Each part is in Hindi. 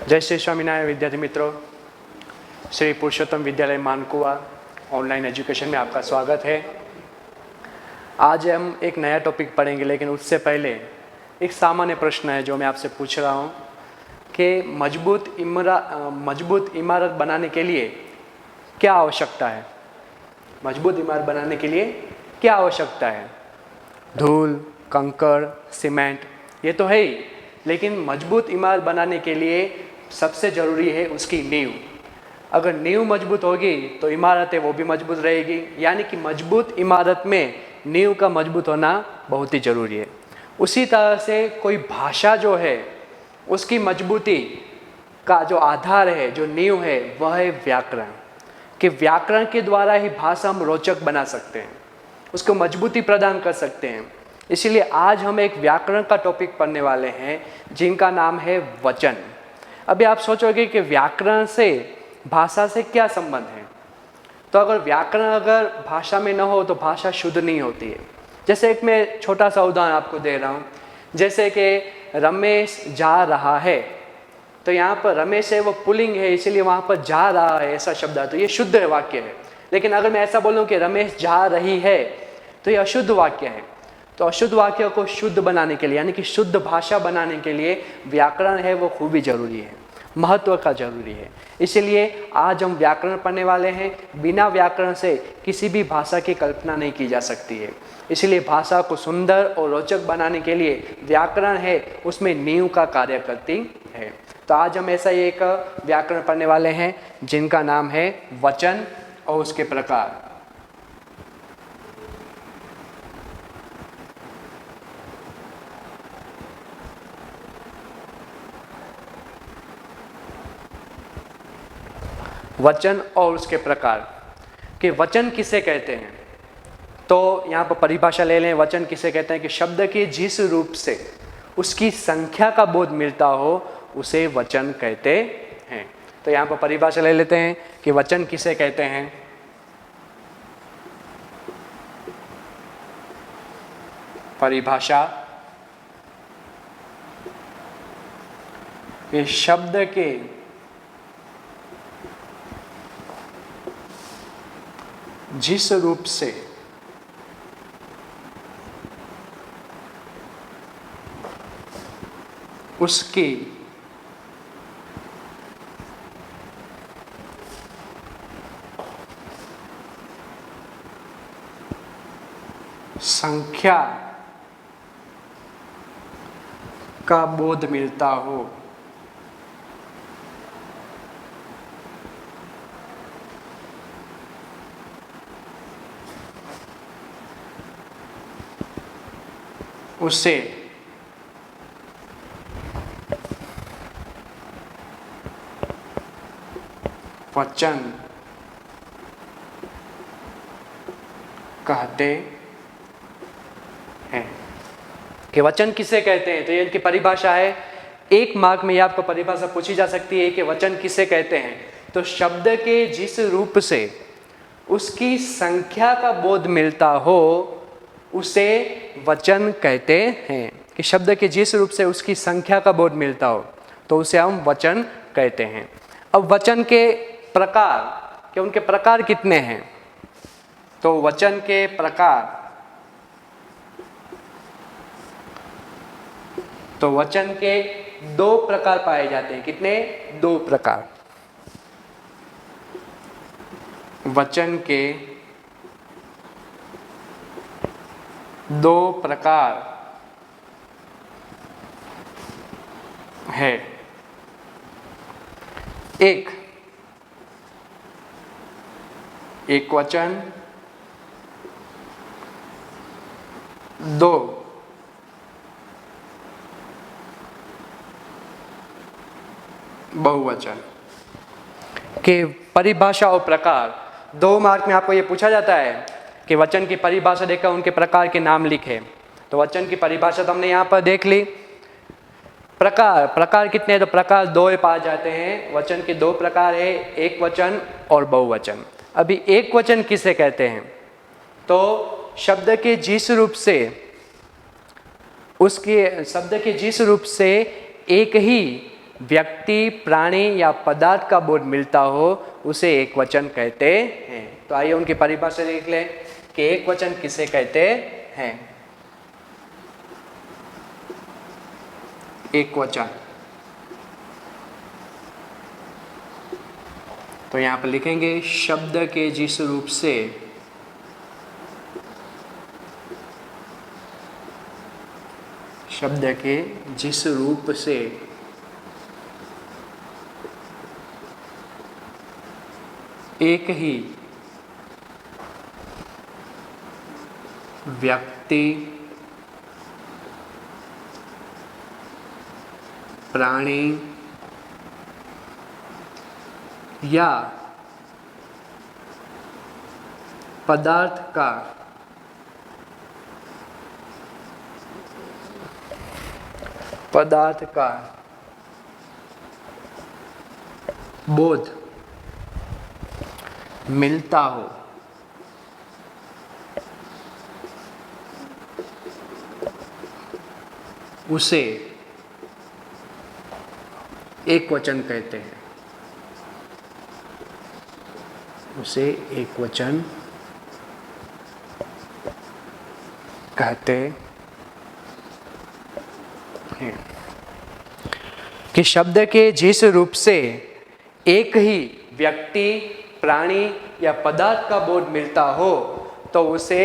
जय श्री स्वामीनारायण विद्यार्थी मित्रों, श्री पुरुषोत्तम विद्यालय मानकुआ ऑनलाइन एजुकेशन में आपका स्वागत है। आज हम एक नया टॉपिक पढ़ेंगे, लेकिन उससे पहले एक सामान्य प्रश्न है जो मैं आपसे पूछ रहा हूँ कि मजबूत इमारत बनाने के लिए क्या आवश्यकता है। मजबूत इमारत बनाने के लिए क्या आवश्यकता है? धूल, कंकड़, सीमेंट, ये तो है ही, लेकिन मजबूत इमारत बनाने के लिए सबसे ज़रूरी है उसकी नींव। अगर नींव मजबूत होगी तो इमारत है वो भी मजबूत रहेगी। यानी कि मजबूत इमारत में नींव का मजबूत होना बहुत ही ज़रूरी है। उसी तरह से कोई भाषा जो है उसकी मजबूती का जो आधार है, जो नींव है, वह है व्याकरण। कि व्याकरण के द्वारा ही भाषा हम रोचक बना सकते हैं, उसको मजबूती प्रदान कर सकते हैं। इसलिए आज हम एक व्याकरण का टॉपिक पढ़ने वाले हैं जिनका नाम है वचन। अभी आप सोचोगे कि व्याकरण से भाषा से क्या संबंध है? तो अगर व्याकरण भाषा में न हो तो भाषा शुद्ध नहीं होती है। जैसे एक मैं छोटा सा उदाहरण आपको दे रहा हूँ। जैसे कि रमेश जा रहा है, तो यहाँ पर रमेश है वो पुल्लिंग है, इसीलिए वहाँ पर जा रहा है ऐसा शब्द है, तो ये शुद्ध वाक्य है। लेकिन अगर मैं ऐसा बोलूँ कि रमेश जा रही है, तो ये अशुद्ध वाक्य है। तो अशुद्ध वाक्य को शुद्ध बनाने के लिए, यानी कि शुद्ध भाषा बनाने के लिए व्याकरण है वो खूब ही जरूरी है, महत्व का जरूरी है। इसलिए आज हम व्याकरण पढ़ने वाले हैं। बिना व्याकरण से किसी भी भाषा की कल्पना नहीं की जा सकती है। इसलिए भाषा को सुंदर और रोचक बनाने के लिए व्याकरण है उसमें नींव का कार्य करती है। तो आज हम ऐसा ही एक व्याकरण पढ़ने वाले हैं जिनका नाम है वचन और उसके प्रकार। वचन और उसके प्रकार कि वचन किसे कहते हैं, तो यहाँ पर परिभाषा ले लें। वचन किसे कहते हैं कि शब्द के जिस रूप से उसकी संख्या का बोध मिलता हो उसे वचन कहते हैं। तो यहाँ पर परिभाषा ले लेते हैं कि वचन किसे कहते हैं। परिभाषा कि शब्द के जिस रूप से उसकी संख्या का बोध मिलता हो उसे वचन कहते हैं। कि वचन किसे कहते हैं, तो ये इनकी परिभाषा है। एक मार्क में ये आपको परिभाषा पूछी जा सकती है कि वचन किसे कहते हैं। तो शब्द के जिस रूप से उसकी संख्या का बोध मिलता हो उसे वचन कहते हैं। कि शब्द के जिस रूप से उसकी संख्या का बोध मिलता हो तो उसे हम वचन कहते हैं। अब वचन के प्रकार, कि उनके प्रकार कितने हैं, तो वचन के प्रकार, तो वचन के दो प्रकार पाए जाते हैं। कितने? दो प्रकार। वचन के दो प्रकार है। एक वचन, दो बहुवचन। के परिभाषा और प्रकार, 2 मार्क में आपको ये पूछा जाता है कि वचन की परिभाषा देकर उनके प्रकार के नाम लिखे। तो वचन की परिभाषा तो हमने यहाँ पर देख ली। प्रकार कितने हैं, तो प्रकार 2 पाए जाते हैं। वचन के 2 प्रकार है, एक वचन और बहुवचन। अभी एक वचन किसे कहते हैं, तो शब्द के जिस रूप से उसके शब्द के जिस रूप से एक ही व्यक्ति, प्राणी या पदार्थ का बोध मिलता हो उसे एक वचन कहते हैं। तो आइए उनकी परिभाषा देख लें कि एक वचन किसे कहते हैं। एक वचन, तो यहां पर लिखेंगे शब्द के जिस रूप से एक ही व्यक्ति, प्राणी या पदार्थ का बोध मिलता हो उसे एक वचन कहते हैं। उसे एक वचन कहते हैं। कि शब्द के जिस रूप से एक ही व्यक्ति, प्राणी या पदार्थ का बोध मिलता हो तो उसे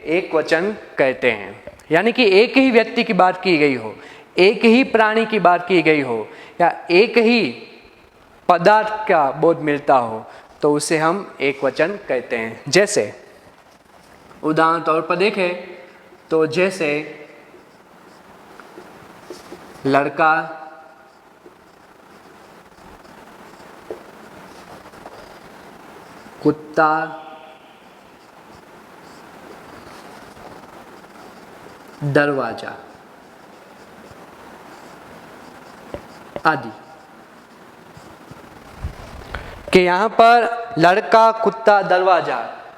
एक वचन कहते हैं। यानी कि एक ही व्यक्ति की बात की गई हो, एक ही प्राणी की बात की गई हो या एक ही पदार्थ का बोध मिलता हो तो उसे हम एक वचन कहते हैं। जैसे उदाहरण तौर पर देखें तो जैसे लड़का, कुत्ता, दरवाजा आदि। कि यहाँ पर लड़का, कुत्ता, दरवाजा,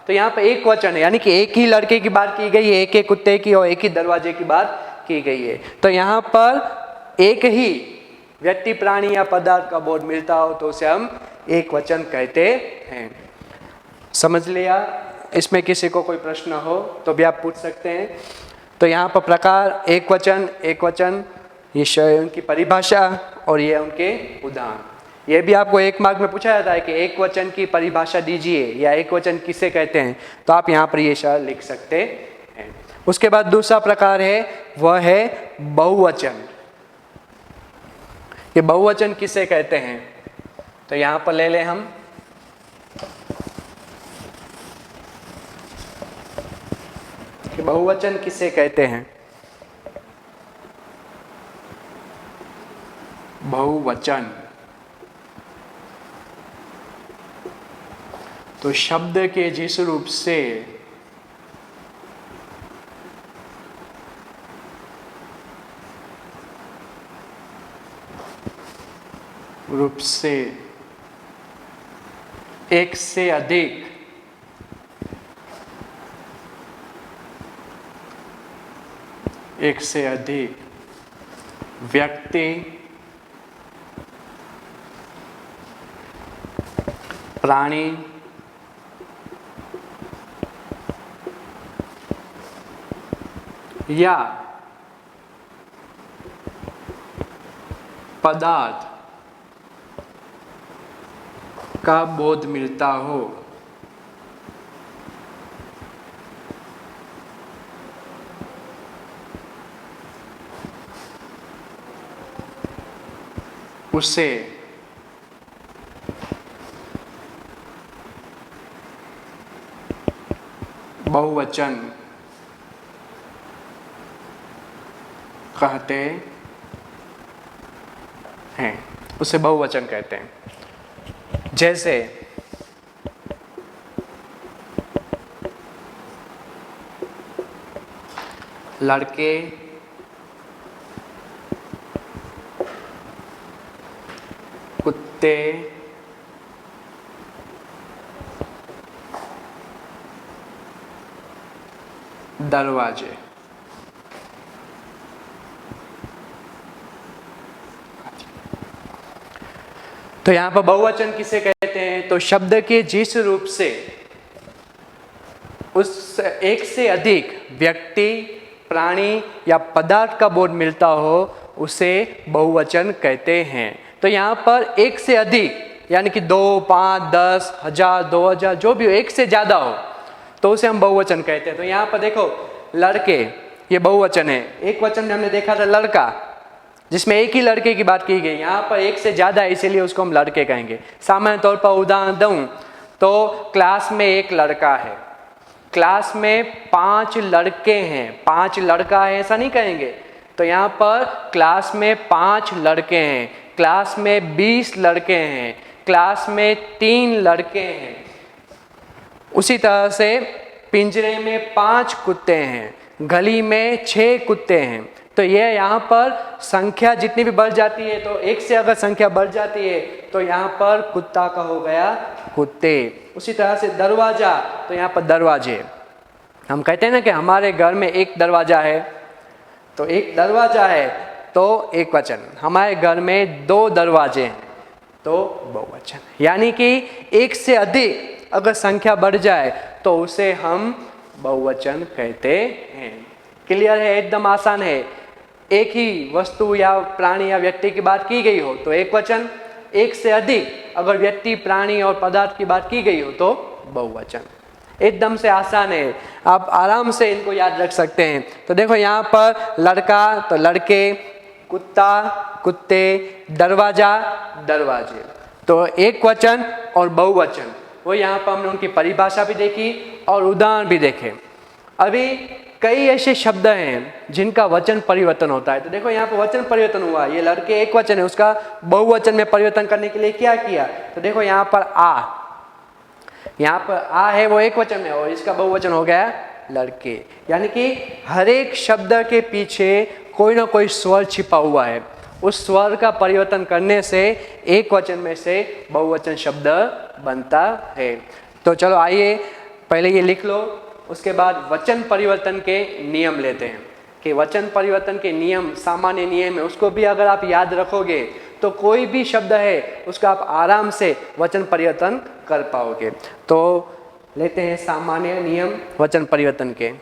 तो यहाँ पर एक वचन है, यानी कि एक ही लड़के की बात की गई है, एक ही कुत्ते की और एक ही दरवाजे की बात की गई है। तो यहाँ पर एक ही व्यक्ति, प्राणी या पदार्थ का बोध मिलता हो तो उसे हम एक वचन कहते हैं। समझ लिया? इसमें किसी को कोई प्रश्न हो तो भी आप पूछ सकते हैं। तो यहाँ पर प्रकार एक वचन, ये उनकी परिभाषा और ये उनके उदाहरण। ये भी आपको एक मार्क में पूछा जाता है कि एक वचन की परिभाषा दीजिए या एक वचन किसे कहते हैं, तो आप यहाँ पर ये शब्द लिख सकते हैं। उसके बाद दूसरा प्रकार है, वह है बहुवचन। ये बहुवचन किसे कहते हैं, तो यहाँ पर ले लें हम कि बहुवचन किसे कहते हैं। बहुवचन तो शब्द के जिस रूप से एक से अधिक व्यक्ति, प्राणी या पदार्थ का बोध मिलता हो उसे बहुवचन कहते हैं। उसे बहुवचन कहते हैं। जैसे लड़के, कुत्ते, दरवाजे। तो यहाँ पर बहुवचन किसे कहते हैं? तो शब्द के जिस रूप से उस एक से अधिक व्यक्ति, प्राणी या पदार्थ का बोध मिलता हो उसे बहुवचन कहते हैं। तो यहाँ पर एक से अधिक यानी कि 2, 5, 10, 1000, 2000 जो भी हो, एक से ज़्यादा हो तो उसे हम बहुवचन कहते हैं। तो यहाँ पर देखो लड़के, ये बहुवचन है। एक वचन में हमने देखा था लड़का, जिसमें एक ही लड़के की बात की गई। यहाँ पर एक से ज़्यादा है इसीलिए उसको हम लड़के कहेंगे। सामान्य तौर पर उदाहरण दूँ तो क्लास में एक लड़का है, क्लास में 5 लड़के हैं, 5 लड़का है ऐसा नहीं कहेंगे। तो यहाँ पर क्लास में 5 लड़के हैं, क्लास में 20 लड़के हैं, क्लास में 3 लड़के हैं। उसी तरह से पिंजरे में 5 कुत्ते हैं, गली में 6 कुत्ते हैं। तो ये यहाँ पर संख्या जितनी भी बढ़ जाती है, तो एक से अगर संख्या बढ़ जाती है तो यहाँ पर कुत्ता का हो गया कुत्ते। उसी तरह से दरवाजा, तो यहाँ पर दरवाजे। हम कहते हैं ना कि हमारे घर में एक दरवाजा है, तो एक दरवाजा है तो एक वचन। हमारे घर में 2 दरवाजे हैं तो बहुवचन। यानी कि एक से अधिक अगर संख्या बढ़ जाए तो उसे हम बहुवचन कहते हैं। क्लियर है? एकदम आसान है। एक ही वस्तु या प्राणी या व्यक्ति की बात की गई हो तो एक वचन, एक से अधिक अगर व्यक्ति, प्राणी और पदार्थ की बात की गई हो तो बहुवचन। एकदम से आसान है, आप आराम से इनको याद रख सकते हैं। तो देखो यहाँ पर लड़का तो लड़के, कुत्ता कुत्ते, दरवाजा दरवाजे। तो एक वचन और बहुवचन, वो यहाँ पर हमने उनकी परिभाषा भी देखी और उदाहरण भी देखे। अभी कई ऐसे शब्द हैं जिनका वचन परिवर्तन होता है। तो देखो यहाँ पर वचन परिवर्तन हुआ, ये लड़के एक वचन है, उसका बहुवचन में परिवर्तन करने के लिए क्या किया? तो देखो यहाँ पर यहाँ पर आ है वो एक वचन है और इसका बहुवचन हो गया लड़के। यानी कि हर एक शब्द के पीछे कोई ना कोई स्वर छिपा हुआ है। उस स्वर का परिवर्तन करने से एक वचन में से बहुवचन शब्द बनता है। तो चलो आइए पहले ये लिख लो, उसके बाद वचन परिवर्तन के नियम लेते हैं कि वचन परिवर्तन के नियम, सामान्य नियम है, उसको भी अगर आप याद रखोगे तो कोई भी शब्द है उसका आप आराम से वचन परिवर्तन कर पाओगे। तो लेते हैं सामान्य नियम वचन परिवर्तन के।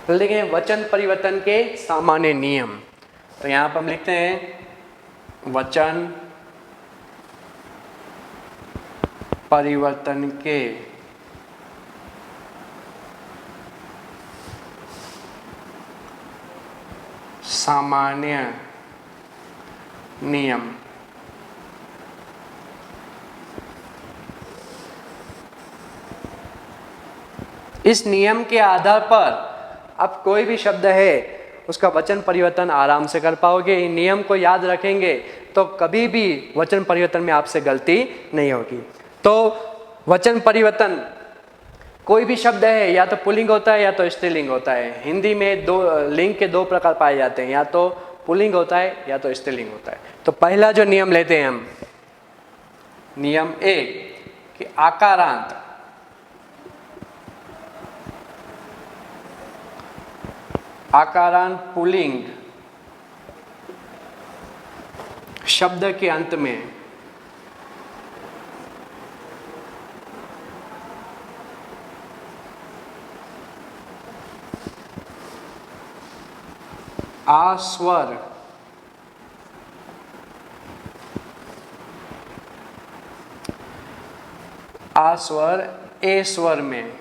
तो देखें वचन परिवर्तन के सामान्य नियम। तो यहाँ पर हम लिखते हैं वचन परिवर्तन के सामान्य नियम। इस नियम के आधार पर अब कोई भी शब्द है उसका वचन परिवर्तन आराम से कर पाओगे। इन नियम को याद रखेंगे तो कभी भी वचन परिवर्तन में आपसे गलती नहीं होगी। तो वचन परिवर्तन, कोई भी शब्द है या तो पुल्लिंग होता है या तो स्त्रीलिंग होता है। हिंदी में लिंग के 2 प्रकार पाए जाते हैं, या तो पुल्लिंग होता है या तो स्त्रीलिंग होता है। तो पहला जो नियम लेते हैं हम, नियम 1 कि आकारांत, आकारांत पुल्लिंग शब्द के अंत में आ स्वर ए स्वर में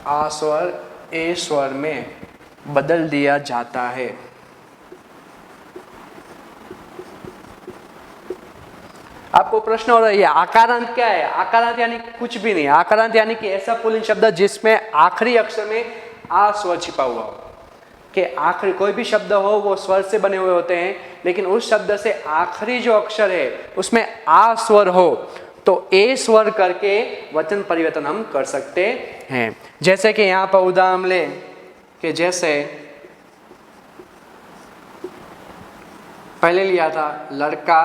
आ स्वर ए स्वर में बदल दिया जाता है। आपको प्रश्न हो रहा है ये आकारांत क्या है? आकारांत यानी कुछ भी नहीं। आकारांत यानी कि ऐसा पुल्लिंग शब्द जिसमें आखिरी अक्षर में आ स्वर छिपा हुआ हो, कि आखिरी कोई भी शब्द हो वो स्वर से बने हुए होते हैं। लेकिन उस शब्द से आखिरी जो अक्षर है उसमें आ स्वर हो तो ए स्वर करके वचन परिवर्तन हम कर सकते हैं। जैसे कि यहाँ पर उदाहरण ले कि जैसे पहले लिया था लड़का,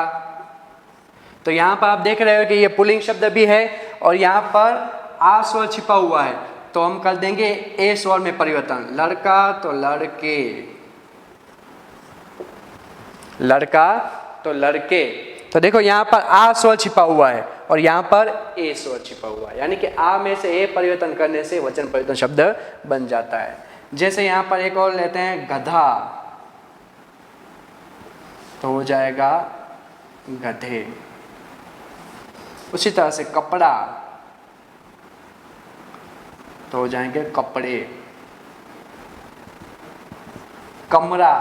तो यहाँ पर आप देख रहे हो कि ये पुल्लिंग शब्द भी है और यहाँ पर आ स्वर छिपा हुआ है, तो हम कर देंगे ए स्वर में परिवर्तन। लड़का तो लड़के, लड़का तो लड़के। तो देखो यहाँ पर आ स्वर छिपा हुआ है और यहाँ पर ए स्वर छिपा हुआ है, यानी कि आ में से ए परिवर्तन करने से वचन परिवर्तन शब्द बन जाता है। जैसे यहाँ पर एक और लेते हैं गधा, तो हो जाएगा गधे। उसी तरह से कपड़ा, तो हो जाएंगे कपड़े। कमरा,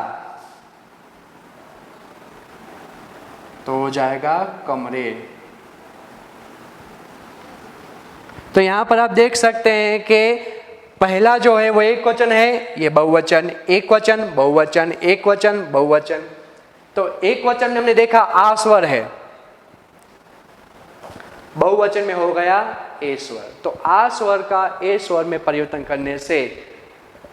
तो हो जाएगा कमरे। तो यहां पर आप देख सकते हैं कि पहला जो है वो एक वचन है, ये बहुवचन, एक वचन, बहुवचन, एक वचन, बहुवचन। तो एक वचन में हमने देखा आ स्वर है, बहुवचन में हो गया ए स्वर। तो आ स्वर का ए स्वर में परिवर्तन करने से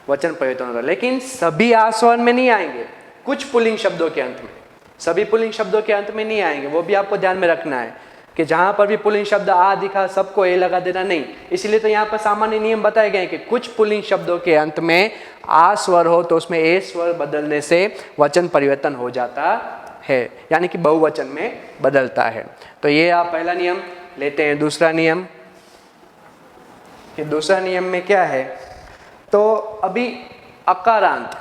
वचन परिवर्तन होगा, लेकिन सभी आ स्वर में नहीं आएंगे, कुछ पुल्लिंग शब्दों के अंत में, सभी पुल्लिंग शब्दों के अंत में नहीं आएंगे। वो भी आपको ध्यान में रखना है कि जहां पर भी पुल्लिंग शब्द आ दिखा सबको ए लगा देना नहीं। इसलिए तो यहाँ पर सामान्य नियम बताए गए कि कुछ पुल्लिंग शब्दों के अंत में आ स्वर हो तो उसमें ए स्वर बदलने से वचन परिवर्तन हो जाता है, यानी कि बहुवचन में बदलता है। तो ये आप पहला नियम लेते हैं। दूसरा नियम, कि दूसरा नियम में क्या है, तो अभी अकारांत,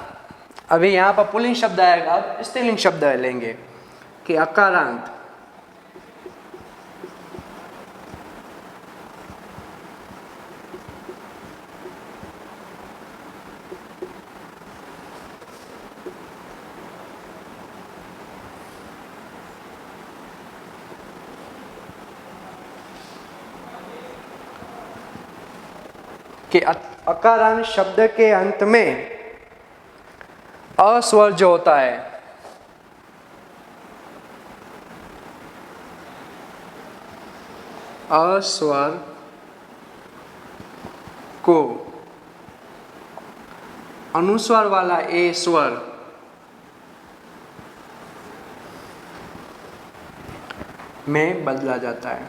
अभी यहाँ पर पुल्लिंग शब्द आएगा, अब स्त्रीलिंग शब्द लेंगे कि अकारांत। कि अकारांत शब्द के अंत में अ स्वर जो होता है, अ स्वर को अनुस्वर वाला ए स्वर में बदला जाता है,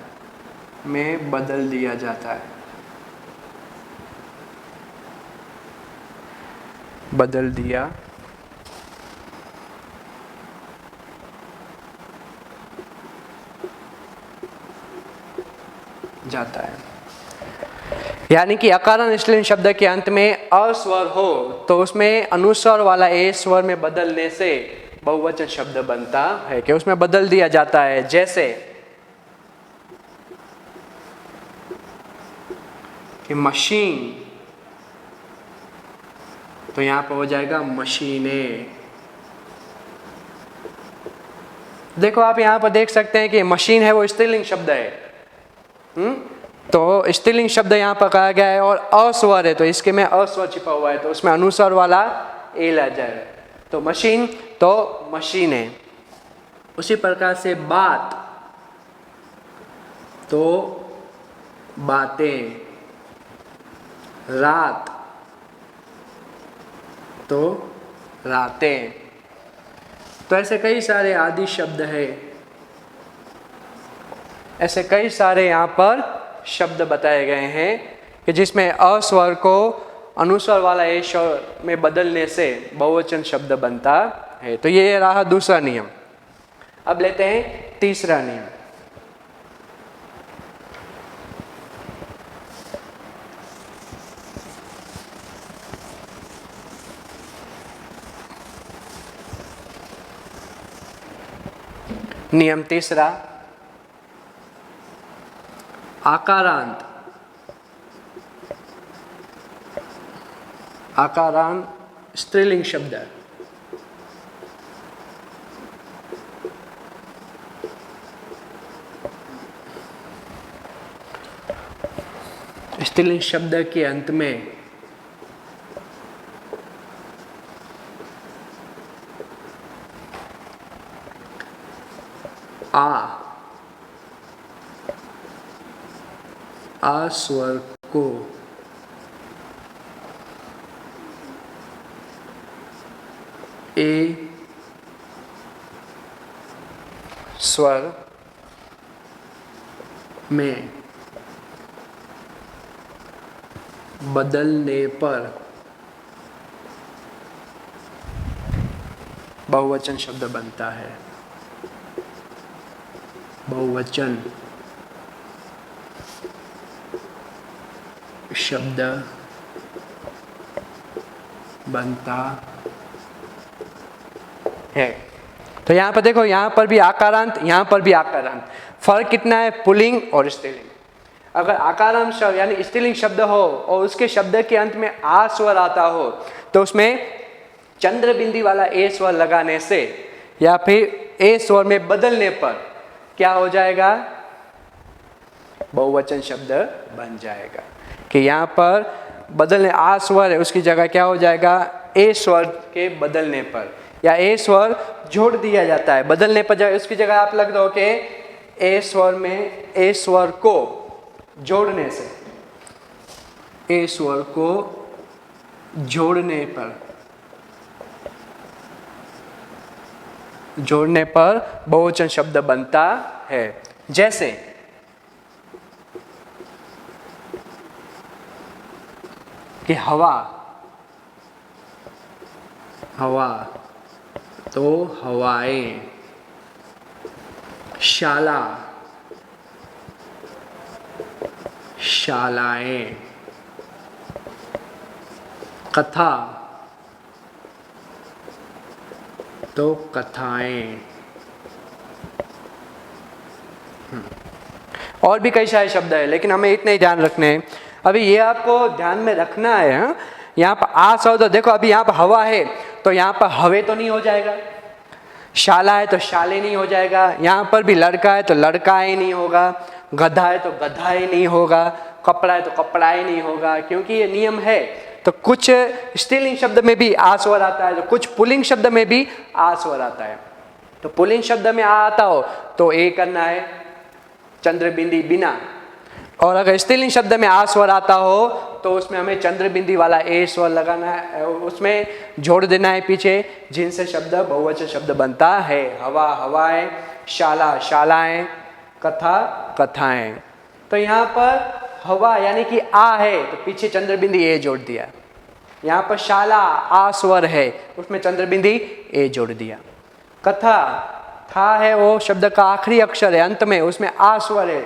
में बदल दिया जाता है, बदल दिया जाता है। यानी कि अकारांत स्त्रीलिंग शब्द के अंत में अ स्वर हो तो उसमें अनुस्वर वाला ए स्वर में बदलने से बहुवचन शब्द बनता है, कि उसमें बदल दिया जाता है। जैसे कि मशीन, तो यहां पर हो जाएगा मशीनें। देखो आप यहां पर देख सकते हैं कि मशीन है वो स्त्रीलिंग शब्द है, तो स्त्रीलिंग शब्द यहाँ पर कहा गया है और अस्वर है, तो इसके में अस्वर छिपा हुआ है, तो उसमें अनुस्वर वाला ए ला जाएगा, तो मशीन तो मशीन है। उसी प्रकार से बात, तो बातें। रात, तो रातें। तो ऐसे कई सारे आदि शब्द है, ऐसे कई सारे यहाँ पर शब्द बताए गए हैं कि जिसमें अ स्वर को अनुस्वर वाला ए स्वर में बदलने से बहुवचन शब्द बनता है। तो ये रहा दूसरा नियम। अब लेते हैं तीसरा नियम। नियम तीसरा, आकारांत, आकारांत स्त्रीलिंग शब्द, स्त्रीलिंग शब्द के अंत में आ स्वर को ए स्वर में बदलने पर बहुवचन शब्द बनता है। बहुवचन शब्द बनता है। तो यहाँ पर देखो, यहाँ पर भी आकारांत, यहाँ पर भी आकारांत। फर्क कितना है पुल्लिंग और स्त्रीलिंग। अगर आकारांत शब्द यानी स्त्रीलिंग शब्द हो और उसके शब्द के अंत में आ स्वर आता हो तो उसमें चंद्र बिंदी वाला ए स्वर लगाने से या फिर ए स्वर में बदलने पर क्या हो जाएगा? बहुवचन शब्द बन जाएगा। कि यहाँ पर बदलने आ स्वर है उसकी जगह क्या हो जाएगा? ए स्वर के बदलने पर या ए स्वर जोड़ दिया जाता है। बदलने पर उसकी जगह आप लग दो कि ए स्वर में ए स्वर को जोड़ने से, ए स्वर को जोड़ने पर बहुवचन शब्द बनता है। जैसे कि हवा, हवा तो हवाएं। शाला, शालाएं। कथा तो कथाएं। और भी कई सारे शब्द है लेकिन हमें इतने ही ध्यान रखने हैं। अभी ये आपको ध्यान में रखना है। हाँ? यहाँ पर आ शब्द देखो, अभी यहाँ पर हवा है तो यहाँ पर हवे तो नहीं हो जाएगा। शाला है तो शाले नहीं हो जाएगा। यहाँ पर भी लड़का है तो लड़काए नहीं होगा। गधा है तो गधाए नहीं होगा। कपड़ा है तो कपड़ाए नहीं होगा, क्योंकि ये नियम है। तो कुछ स्त्रीलिंग शब्द में भी आ स्वर आता है तो कुछ पुल्लिंग शब्द में भी आ स्वर आता है। तो पुल्लिंग शब्द में आ आता हो तो ए करना है चंद्र बिंदी बिना, और अगर स्त्रीलिंग शब्द में आ स्वर आता हो तो उसमें हमें चंद्र बिंदी वाला ए स्वर लगाना है, उसमें जोड़ देना है पीछे, जिनसे शब्द बहुवचन शब्द बनता है। हवा हवाएं, शाला शालाएं, कथा कथाएं। तो यहाँ पर हवा यानी कि आ है तो पीछे चंद्र बिंदी ए जोड़ दिया। यहाँ पर शाला आ स्वर है उसमें चंद्र बिंदी ए जोड़ दिया। कथा, था है वो शब्द का आखिरी अक्षर है अंत में, उसमें आ स्वर है,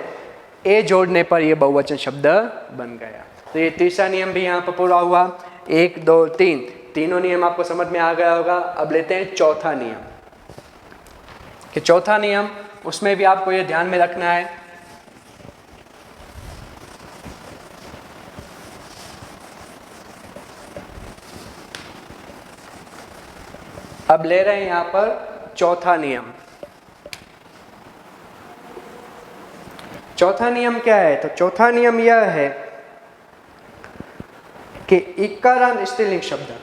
ए जोड़ने पर यह बहुवचन शब्द बन गया। तो ये तीसरा नियम भी यहाँ पर पूरा हुआ। 1 2 3 तीनों नियम आपको समझ में आ गया होगा। अब लेते हैं चौथा नियम। कि चौथा नियम उसमें भी आपको ये ध्यान में रखना है। अब ले रहे हैं यहाँ पर चौथा नियम। चौथा नियम क्या है? तो चौथा नियम यह है कि इकारांत स्त्रीलिंग शब्द,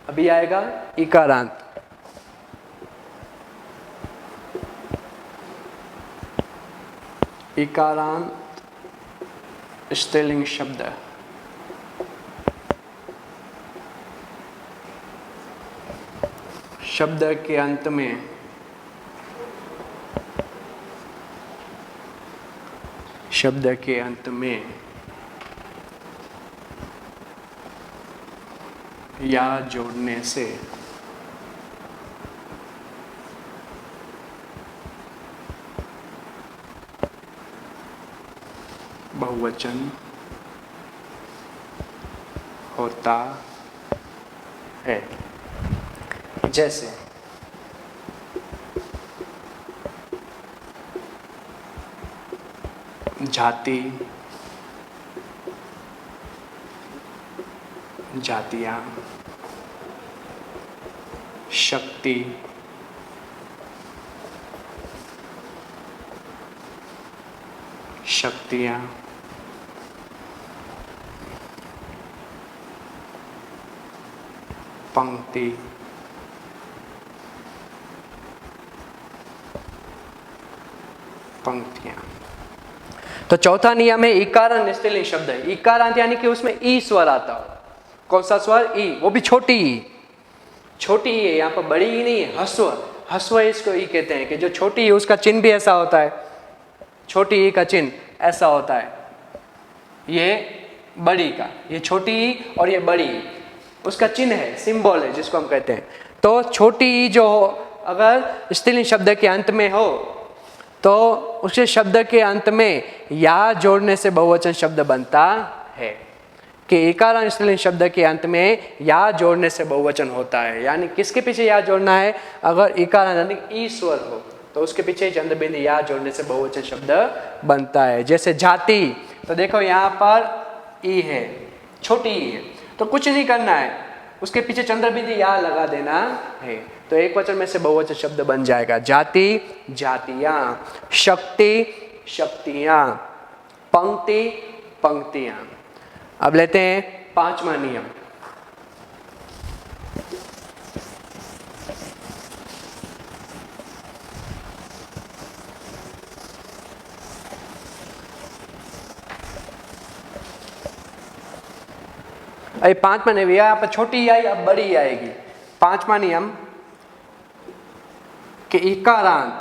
अभी आएगा इकारांत, इकारांत स्त्रीलिंग शब्द शब्द के अंत में या जोड़ने से बहुवचन होता है। जैसे जाति, जातियां, शक्ति, शक्तियां, पंक्ति, पंक्तियां। तो चौथा नियम है इकारांत स्त्रीलिंग शब्द है। इकारांत यानी कि उसमें ई स्वर आता हो। कौन सा स्वर? ई, वो भी छोटी ई। छोटी ई है, यहाँ पर बड़ी ई नहीं है। हस्व, हस्व इसको ई कहते हैं कि जो छोटी ई उसका चिन्ह भी ऐसा होता है। छोटी ई का चिन्ह ऐसा होता है, ये बड़ी का, ये छोटी ई और ये बड़ी ई उसका चिन्ह है, सिंबल है जिसको हम कहते हैं। तो छोटी ई जो हो अगर स्त्रीलिंग शब्द के अंत में हो तो उस शब्द के अंत में या जोड़ने से बहुवचन शब्द बनता है। कि इकारांत स्त्रीलिंग शब्द के अंत में या जोड़ने से बहुवचन होता है। यानी किसके पीछे या जोड़ना है? अगर इकारांत यानी ई स्वर हो तो उसके पीछे चंद्र बिंदु या जोड़ने से बहुवचन शब्द बनता है। जैसे जाति, तो देखो यहाँ पर ई है, छोटी ई है, तो कुछ नहीं करना है, उसके पीछे चंद्र बिंदु या लगा देना है, तो एक वचन में से बहुवचन शब्द बन जाएगा। जाति, जातियां। शक्ति, शक्तियां। पंक्ति, पंक्तियां। अब लेते हैं पांचवा नियम। अरे पांचवा नियम, यहाँ पर छोटी आई अब बड़ी आएगी। पांचवा नियम कि इकारांत,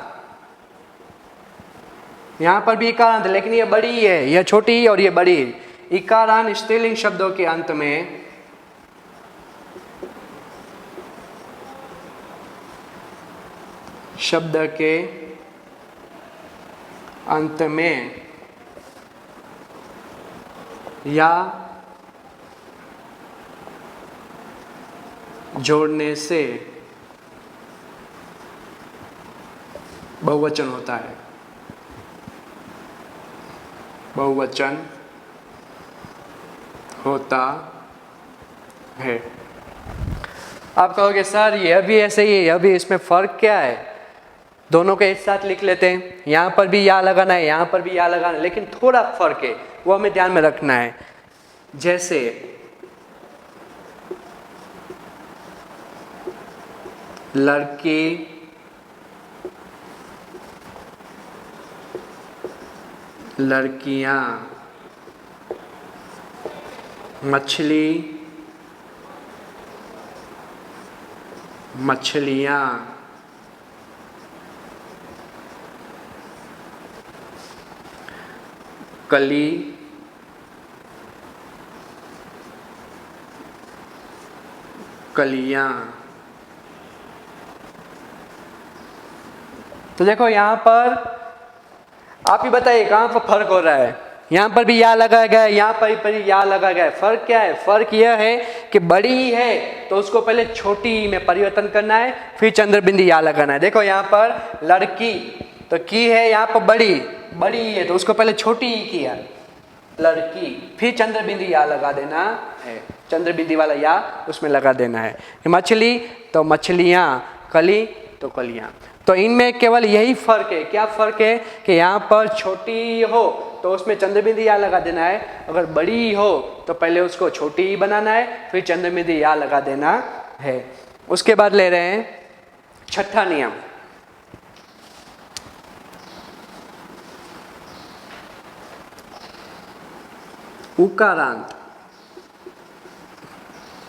यहां पर भी इकारांत लेकिन ये बड़ी है, यह छोटी और ये बड़ी है। इकारांत स्त्रीलिंग शब्दों के अंत में शब्द के अंत में या जोड़ने से बहुवचन होता है। बहुवचन होता है। आप कहोगे सर यह भी ऐसे ही है, यह भी, इसमें फर्क क्या है? दोनों को एक साथ लिख लेते हैं, यहाँ पर भी या लगाना है, यहाँ पर भी या लगाना है, लेकिन थोड़ा फर्क है, वो हमें ध्यान में रखना है। जैसे लड़की, लड़कियां, मछली, मछलियां, कली, कलियां। तो देखो यहां पर आप ही बताइए कहां पर फर्क हो रहा है? यहाँ पर भी या लगाया गया है, यहाँ पर भी या लगाया गया है। फर्क क्या है? फर्क यह है कि बड़ी है तो उसको पहले छोटी में परिवर्तन करना है, फिर चंद्र बिंदु या लगाना है। देखो यहाँ पर लड़की, तो की है यहाँ पर बड़ी, बड़ी है तो उसको पहले छोटी किया, लड़की, फिर चंद्र बिंदु या लगा देना है, चंद्र बिंदु वाला या उसमें लगा देना है। मछली तो मछलियाँ, कली तो कलियाँ। तो इनमें केवल यही फर्क है। क्या फर्क है? कि यहाँ पर छोटी हो तो उसमें चंद्र बिंदु या लगा देना है, अगर बड़ी हो तो पहले उसको छोटी बनाना है, फिर चंद्र बिंदु या लगा देना है। उसके बाद ले रहे हैं छठा नियम। उकारांत।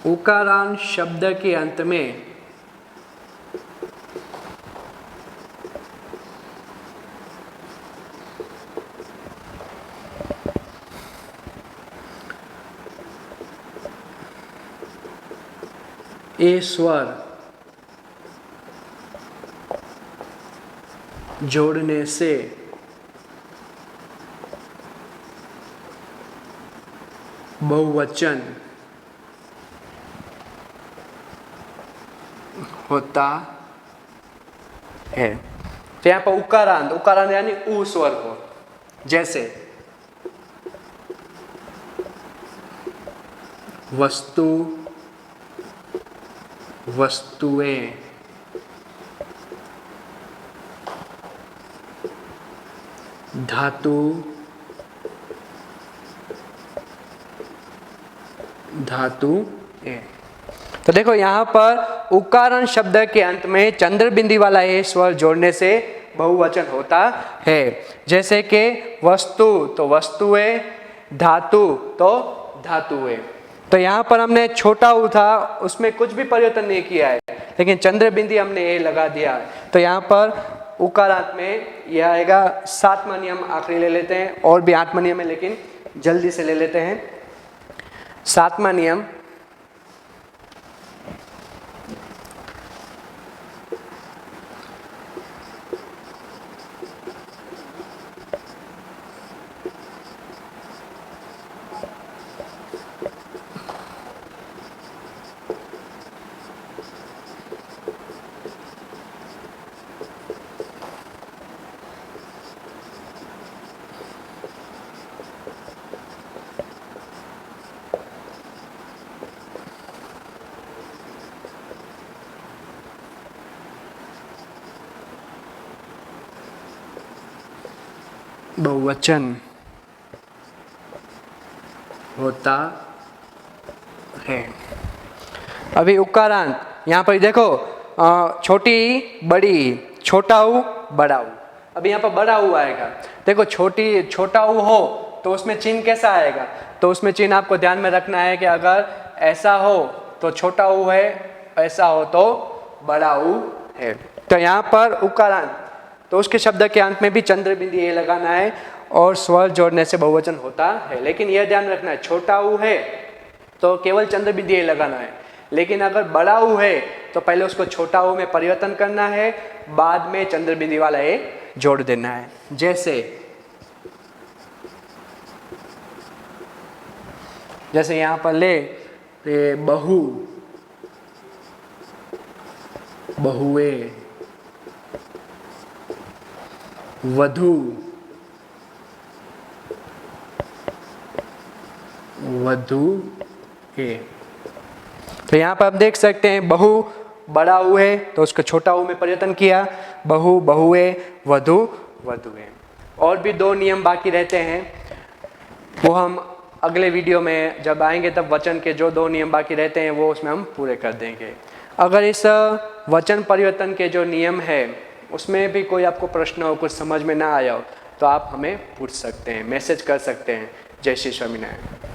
उकारांत शब्द के अंत में ए स्वर जोड़ने से बहुवचन होता है। तो यहाँ पर उकारांत, उकारांत यानी ऊ स्वर हो, जैसे वस्तु, वस्तुएं, धातु, धातुएं। तो देखो यहाँ पर उकारांत शब्द के अंत में चंद्र बिंदु वाला ए स्वर जोड़ने से बहुवचन होता है। जैसे कि वस्तु तो वस्तुएं, धातु तो धातुएं। तो यहाँ पर हमने छोटा ऊ था उसमें कुछ भी परिवर्तन नहीं किया है, लेकिन चंद्र बिंदी हमने ए लगा दिया है। तो यहाँ पर उकारांत में यह आएगा। 7वां नियम आखिरी ले लेते हैं, और भी 8वां नियम है लेकिन जल्दी से ले लेते हैं। 7वां नियम, बहुवचन होता है। अभी उकारांत, यहाँ पर देखो छोटी बड़ी, छोटा ऊ बड़ा ऊ। अभी यहाँ पर बड़ा ऊ आएगा। देखो छोटा ऊ हो तो उसमें चिन्ह कैसा आएगा, तो उसमें चिन्ह आपको ध्यान में रखना है कि अगर ऐसा हो तो छोटा ऊ है, ऐसा हो तो बड़ा ऊ है। तो यहाँ पर उकारांत तो उसके शब्द के अंत में भी चंद्र बिंदी ए लगाना है और स्वर जोड़ने से बहुवचन होता है। लेकिन यह ध्यान रखना है, छोटा ऊ है तो केवल चंद्र बिंदी ए लगाना है, लेकिन अगर बड़ा ऊ है तो पहले उसको छोटा ऊ में परिवर्तन करना है, बाद में चंद्र बिंदी वाला ए जोड़ देना है। जैसे यहाँ पर ले बहु, बहुए, वधु, वधुए। तो यहाँ पर आप देख सकते हैं बहु बड़ा ऊ है तो उसको छोटा ऊ में परिवर्तन किया, बहु बहुए, वधु वधुए। और भी 2 नियम बाकी रहते हैं, वो हम अगले वीडियो में जब आएंगे तब वचन के जो 2 नियम बाकी रहते हैं वो उसमें हम पूरे कर देंगे। अगर इस वचन परिवर्तन के जो नियम है उसमें भी कोई आपको प्रश्न हो, कुछ समझ में ना आया हो, तो आप हमें पूछ सकते हैं, मैसेज कर सकते हैं। जय श्री स्वामीनारायण।